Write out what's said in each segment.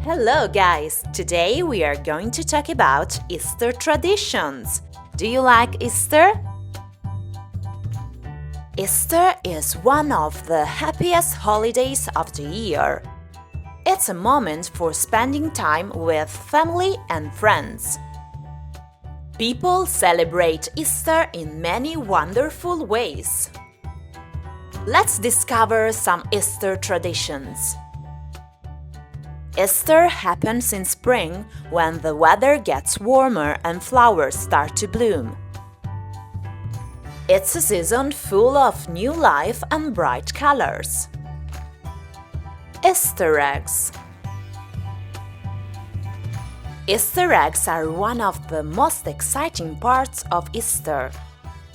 Hello guys! Today we are going to talk about Easter traditions. Do you like Easter? Easter is one of the happiest holidays of the year. It's a moment for spending time with family and friends. People celebrate Easter in many wonderful ways. Let's discover some Easter traditions. Easter happens in spring when the weather gets warmer and flowers start to bloom. It's a season full of new life and bright colors. Easter eggs. Easter eggs are one of the most exciting parts of Easter.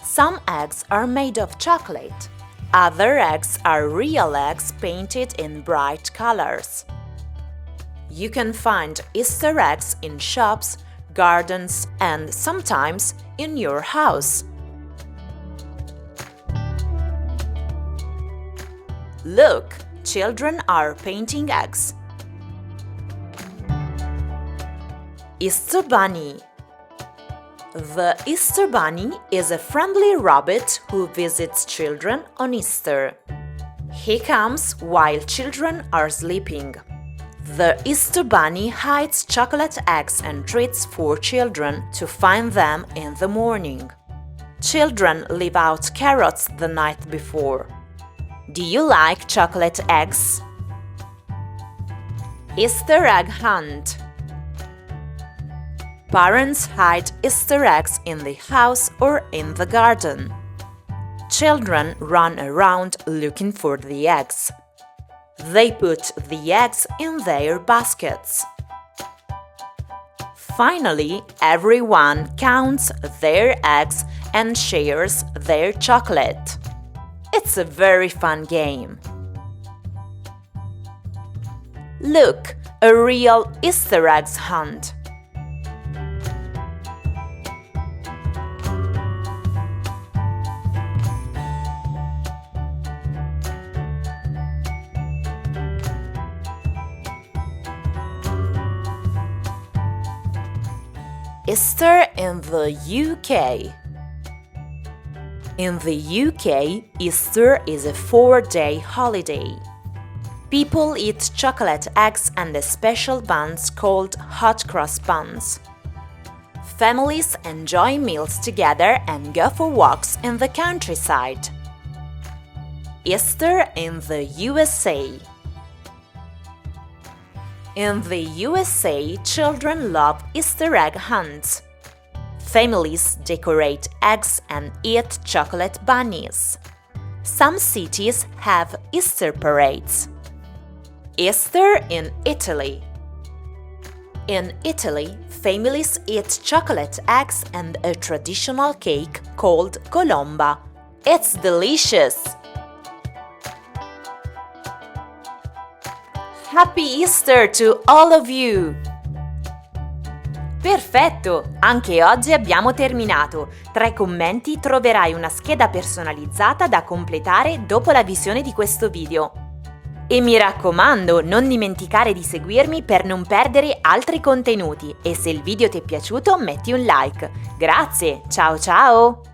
Some eggs are made of chocolate. Other eggs are real eggs painted in bright colors. You can find Easter eggs in shops, gardens, and sometimes in your house. Look, children are painting eggs. Easter Bunny. The Easter Bunny is a friendly rabbit who visits children on Easter. He comes while children are sleeping. The Easter Bunny hides chocolate eggs and treats for children to find them in the morning. Children leave out carrots the night before. Do you like chocolate eggs? Easter egg hunt. Parents hide Easter eggs in the house or in the garden. Children run around looking for the eggs. They put the eggs in their baskets. Finally, everyone counts their eggs and shares their chocolate. It's a very fun game. Look, a real Easter eggs hunt. Easter in the UK. In the UK, Easter is a 4-day holiday. People eat chocolate eggs and a special buns called hot cross buns. Families enjoy meals together and go for walks in the countryside. Easter in the USA. In the USA, children love Easter egg hunts. Families decorate eggs and eat chocolate bunnies. Some cities have Easter parades. Easter in Italy. In Italy, families eat chocolate eggs and a traditional cake called colomba. It's delicious! Happy Easter to all of you! Perfetto! Anche oggi abbiamo terminato. Tra i commenti troverai una scheda personalizzata da completare dopo la visione di questo video. E mi raccomando, non dimenticare di seguirmi per non perdere altri contenuti e se il video ti è piaciuto metti un like. Grazie! Ciao ciao!